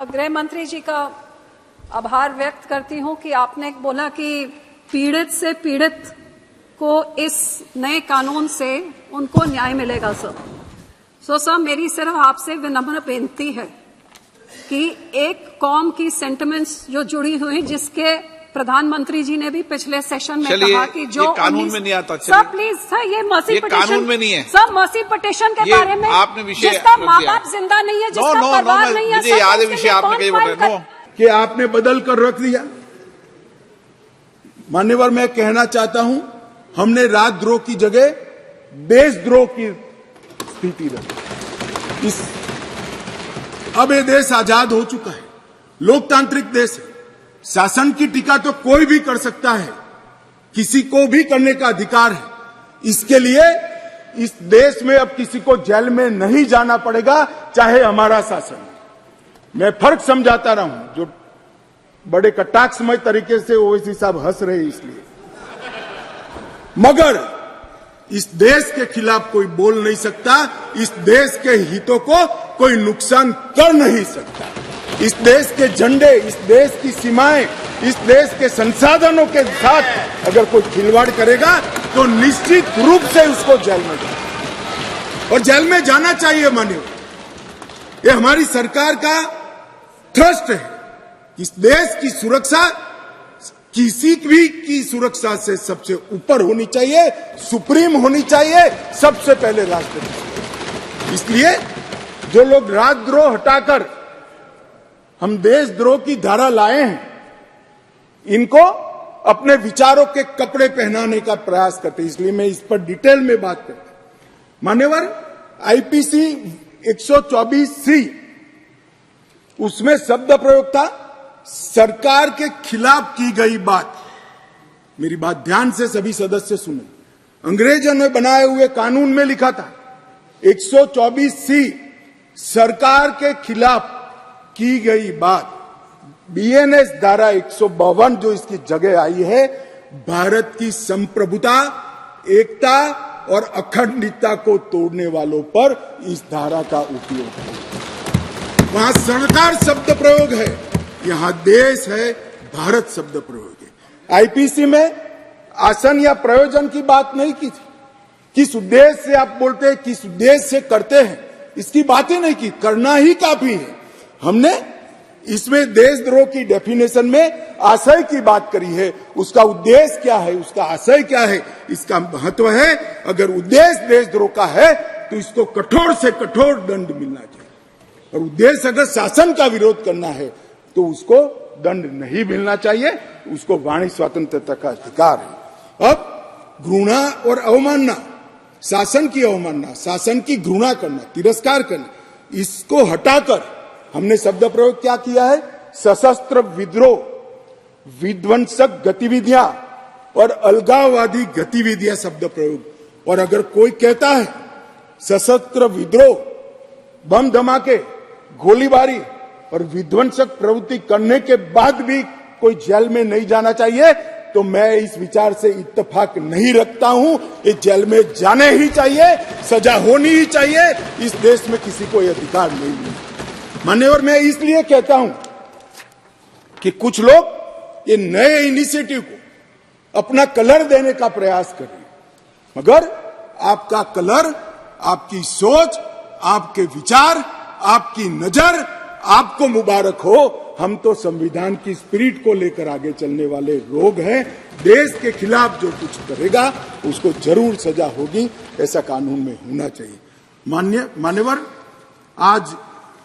गृह मंत्री जी का आभार व्यक्त करती हूं कि आपने बोला कि पीड़ित से पीड़ित को इस नए कानून से उनको न्याय मिलेगा सर। सर मेरी सिर्फ आपसे विनम्र बेनती है कि एक कौम की सेंटिमेंट्स जो जुड़ी हुई जिसके प्रधानमंत्री जी ने भी पिछले सेशन में कहा कि जो कानून में नहीं आता। सर प्लीज सर ये मर्सी पिटीशन कानून में नहीं है सर। मर्सी पिटीशन के बारे में आपने विषय जिसका माँ बाप जिंदा नहीं है, जिसका परिवार नहीं है, मुझे याद है विषय आपने कहीं बताया कि आपने बदल कर रख दिया। मान्यवर, मैं कहना चाहता हूं हमने राजद्रोह की जगह देशद्रोह की स्थिति रखी। अब ये देश आजाद हो चुका है, लोकतांत्रिक देश है। शासन की टीका तो कोई भी कर सकता है, किसी को भी करने का अधिकार है। इसके लिए इस देश में अब किसी को जेल में नहीं जाना पड़ेगा, चाहे हमारा शासन। मैं फर्क समझाता रहा हूं, जो बड़े कटाक्षमय तरीके से ओवैसी साहब हंस रहे इसलिए, मगर इस देश के खिलाफ कोई बोल नहीं सकता, इस देश के हितों को कोई नुकसान कर नहीं सकता। इस देश के झंडे, इस देश की सीमाएं, इस देश के संसाधनों के साथ अगर कोई खिलवाड़ करेगा तो निश्चित रूप से उसको जेल में जाना, और जेल में जाना चाहिए। मानिए, ये हमारी सरकार का ट्रस्ट है। इस देश की सुरक्षा किसी भी की सुरक्षा से सबसे ऊपर होनी चाहिए, सुप्रीम होनी चाहिए, सबसे पहले राष्ट्रपति। इसलिए जो लोग राजद्रोह हटाकर हम देशद्रोह की धारा लाए हैं, इनको अपने विचारों के कपड़े पहनाने का प्रयास करते हैं। इसलिए मैं इस पर डिटेल में बात करता हूं। मान्यवर, आईपीसी 124C, उसमें शब्द प्रयोग था सरकार के खिलाफ की गई बात। मेरी बात ध्यान से सभी सदस्य सुने। अंग्रेजों ने बनाए हुए कानून में लिखा था 124C, सरकार के खिलाफ की गई बात। बीएनएस धारा 152 जो इसकी जगह आई है, भारत की संप्रभुता, एकता और अखंडता को तोड़ने वालों पर इस धारा का उपयोग है। वहां सरकार शब्द प्रयोग है, यहां देश है, भारत शब्द प्रयोग है। आईपीसी में आसन या प्रयोजन की बात नहीं की थी। किस उद्देश्य से आप बोलते हैं, किस उद्देश्य से करते हैं, इसकी बात ही नहीं की। करना ही काफी है। हमने इसमें देशद्रोह की डेफिनेशन में आशय की बात करी है। उसका उद्देश्य क्या है, उसका आशय क्या है, इसका महत्व है। अगर उद्देश्य देशद्रोह का है तो इसको कठोर से कठोर दंड मिलना चाहिए, और उद्देश्य अगर शासन का विरोध करना है तो उसको दंड नहीं मिलना चाहिए। उसको वाणी स्वतंत्रता का अधिकार है। अब घृणा और अवमानना, शासन की अवमानना, शासन की घृणा करना, तिरस्कार करना, इसको हटाकर हमने शब्द प्रयोग क्या किया है, सशस्त्र विद्रोह, विध्वंसक गतिविधियां और अलगाववादी गतिविधियां शब्द प्रयोग। और अगर कोई कहता है सशस्त्र विद्रोह, बम धमाके, गोलीबारी और विध्वंसक प्रवृत्ति करने के बाद भी कोई जेल में नहीं जाना चाहिए, तो मैं इस विचार से इत्तेफाक नहीं रखता हूं। ये जेल में जाने ही चाहिए, सजा होनी ही चाहिए। इस देश में किसी को यह अधिकार नहीं मिलता। मान्यवर, मैं इसलिए कहता हूं कि कुछ लोग ये नए इनिशिएटिव को अपना कलर देने का प्रयास कर रहे हैं, मगर आपका कलर, आपकी सोच, आपके विचार, आपकी नजर आपको मुबारक हो। हम तो संविधान की स्पिरिट को लेकर आगे चलने वाले लोग हैं। देश के खिलाफ जो कुछ करेगा उसको जरूर सजा होगी, ऐसा कानून में होना चाहिए। मान्यवर, आज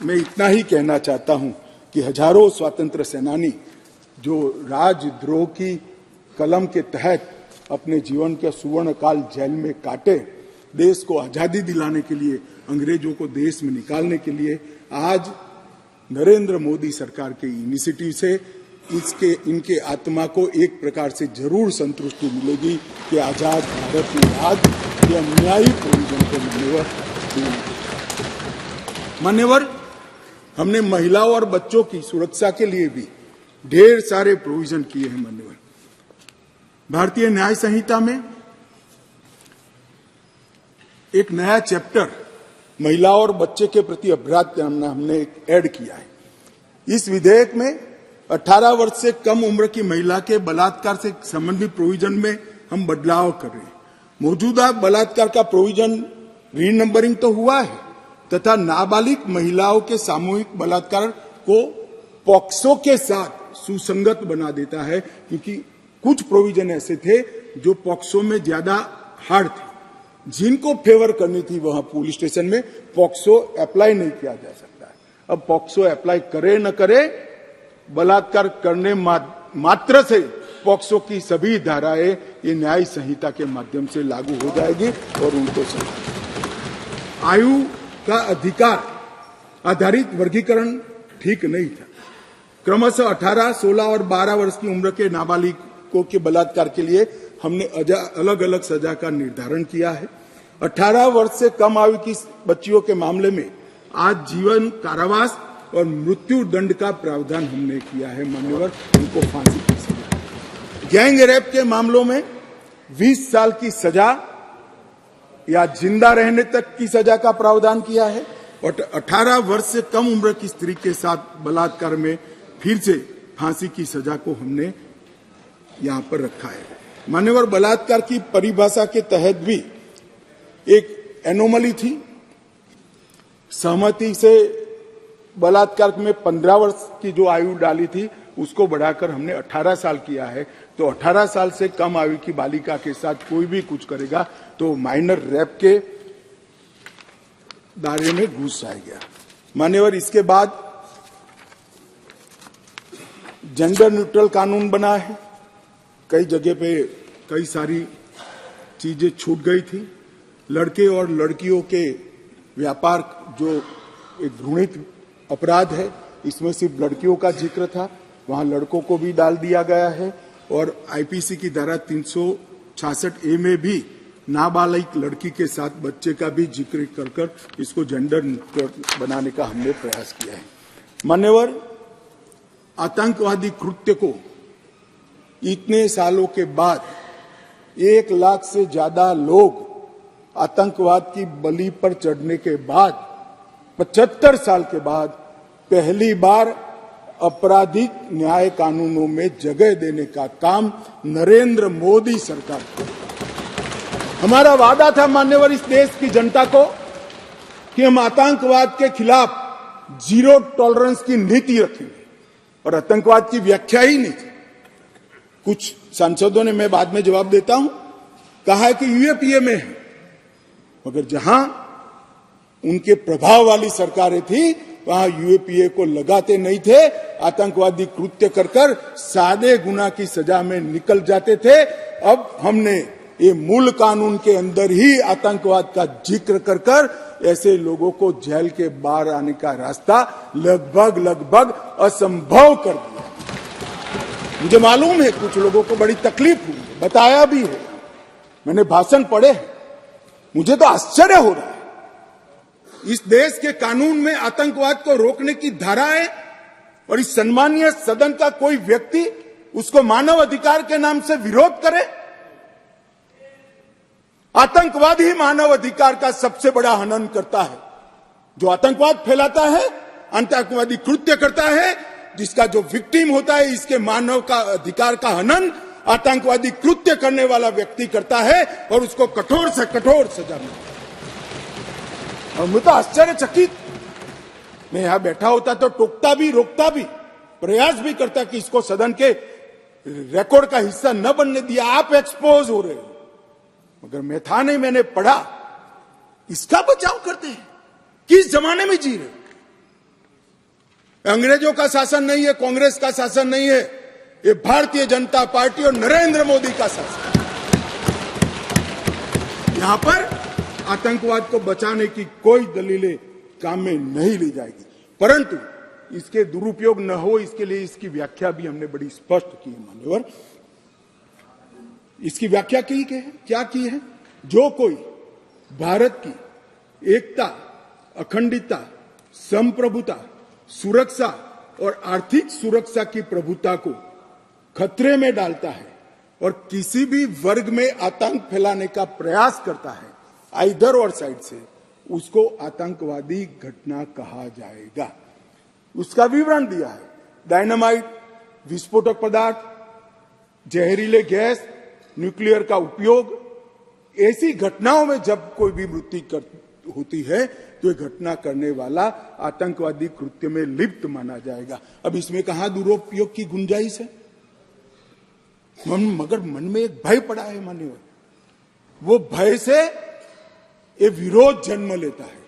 मैं इतना ही कहना चाहता हूं कि हजारों स्वतंत्र सेनानी जो राजद्रोह की कलम के तहत अपने जीवन के सुवर्ण काल जेल में काटे, देश को आजादी दिलाने के लिए, अंग्रेजों को देश में निकालने के लिए, आज नरेंद्र मोदी सरकार के इनिशिएटिव से इनके आत्मा को एक प्रकार से जरूर संतुष्टि मिलेगी कि आजाद भारत में आज ये अन्यायी प्रोविजन को मान्यवर, हमने महिलाओं और बच्चों की सुरक्षा के लिए भी ढेर सारे प्रोविजन किए हैं। मान्यवर, भारतीय न्याय संहिता में एक नया चैप्टर महिलाओं और बच्चे के प्रति अपराध हमने ऐड किया है। इस विधेयक में 18 वर्ष से कम उम्र की महिला के बलात्कार से संबंधित प्रोविजन में हम बदलाव कर रहे हैं। मौजूदा बलात्कार का प्रोविजन रीनंबरिंग तो हुआ है तथा नाबालिग महिलाओं के सामूहिक बलात्कार को पॉक्सो के साथ सुसंगत बना देता है, क्योंकि कुछ प्रोविजन ऐसे थे जो पॉक्सो में ज्यादा हार्ड थे, जिनको फेवर करनी थी वहां पुलिस स्टेशन में पॉक्सो अप्लाई नहीं किया जा सकता है। अब पॉक्सो अप्लाई करे न करे, बलात्कार करने मात्र से पॉक्सो की सभी धाराएं ये न्याय संहिता के माध्यम से लागू हो जाएगी और उनको आयु का अधिकार आधारित वर्गीकरण ठीक नहीं था। क्रमशः 18, 16 और 12 वर्ष की उम्र के नाबालिगों के बलात्कार के लिए हमने अलग अलग सजा का निर्धारण किया है। 18 वर्ष से कम आयु की बच्चियों के मामले में आज जीवन कारावास और मृत्यु दंड का प्रावधान हमने किया है। मान्यवर, उनको फांसी की सजा। गैंग रेप के मामलों में 20 साल की सजा या जिंदा रहने तक की सजा का प्रावधान किया है और 18 वर्ष से कम उम्र की स्त्री के साथ बलात्कार में फिर से फांसी की सजा को हमने यहां पर रखा है। मान्यवर, बलात्कार की परिभाषा के तहत भी एक एनोमली थी। सहमति से बलात्कार में 15 वर्ष की जो आयु डाली थी उसको बढ़ाकर हमने 18 साल किया है। तो 18 साल से कम आयु की बालिका के साथ कोई भी कुछ करेगा तो माइनर रेप के दायरे में घुस जाएगा। मान्यवर, इसके बाद जेंडर न्यूट्रल कानून बना है। कई जगह पे कई सारी चीजें छूट गई थी। लड़के और लड़कियों के व्यापार जो एक घृणित अपराध है, इसमें सिर्फ लड़कियों का जिक्र था, वहां लड़कों को भी डाल दिया गया है और आईपीसी की धारा 366A में भी नाबालिग लड़की के साथ बच्चे का भी जिक्र कर इसको जेंडर न्यूट्रल बनाने का हमने प्रयास किया है। मान्यवर, आतंकवादी कृत्य को इतने सालों के बाद 1 लाख से ज्यादा लोग आतंकवाद की बलि पर चढ़ने के बाद 75 साल के बाद पहली बार आपराधिक न्याय कानूनों में जगह देने का काम नरेंद्र मोदी सरकार को। हमारा वादा था मान्यवर इस देश की जनता को कि हम आतंकवाद के खिलाफ जीरो टॉलरेंस की नीति रखेंगे और आतंकवाद की व्याख्या ही नहीं थी। कुछ सांसदों ने, मैं बाद में जवाब देता हूं, कहा है कि यूएपीए में है, मगर जहां उनके प्रभाव वाली सरकारें थी वहां यूएपीए को लगाते नहीं थे। आतंकवादी कृत्य कर सादे गुना की सजा में निकल जाते थे। अब हमने ये मूल कानून के अंदर ही आतंकवाद का जिक्र कर ऐसे लोगों को जेल के बाहर आने का रास्ता लगभग असंभव कर दिया। मुझे मालूम है कुछ लोगों को बड़ी तकलीफ हुई, बताया भी है, मैंने भाषण पढ़े, मुझे तो आश्चर्य हो रहा है। इस देश के कानून में आतंकवाद को रोकने की धारा है और इस सम्मानीय सदन का कोई व्यक्ति उसको मानव अधिकार के नाम से विरोध करे। आतंकवाद ही मानव अधिकार का सबसे बड़ा हनन करता है। जो आतंकवाद फैलाता है, आतंकवादी कृत्य करता है, जिसका जो विक्टिम होता है, इसके मानव का अधिकार का हनन आतंकवादी कृत्य करने वाला व्यक्ति करता है और उसको कठोर से कठोर सजा मिलती है। और मैं तो आश्चर्यचकित, मैं यहां बैठा होता तो टोकता भी, रोकता भी, प्रयास भी करता कि इसको सदन के रिकॉर्ड का हिस्सा न बनने दिया। आप एक्सपोज हो रहे हो, मगर मैं था नहीं, मैंने पढ़ा। इसका बचाव करते हैं। किस जमाने में जी रहे? अंग्रेजों का शासन नहीं है, कांग्रेस का शासन नहीं है, ये भारतीय जनता पार्टी और नरेंद्र मोदी का शासन। यहां पर आतंकवाद को बचाने की कोई दलीलें काम में नहीं ली जाएगी, परंतु इसके दुरुपयोग न हो इसके लिए इसकी व्याख्या भी हमने बड़ी स्पष्ट की है। मान्यवर, इसकी व्याख्या की है, क्या की है? जो कोई भारत की एकता, अखंडता, संप्रभुता, सुरक्षा और आर्थिक सुरक्षा की प्रभुता को खतरे में डालता है और किसी भी वर्ग में आतंक फैलाने का प्रयास करता है, इधर और साइड से, उसको आतंकवादी घटना कहा जाएगा। उसका विवरण दिया है। डायनामाइट, विस्फोटक पदार्थ, जहरीले गैस, न्यूक्लियर का उपयोग, ऐसी घटनाओं में जब कोई भी मृत्यु होती है तो ये घटना करने वाला आतंकवादी कृत्य में लिप्त माना जाएगा। अब इसमें कहां दुरुपयोग की गुंजाइश है? मगर मन में एक भय पड़ा है मान्यवर, वो भय से ये विरोध जन्म लेता है।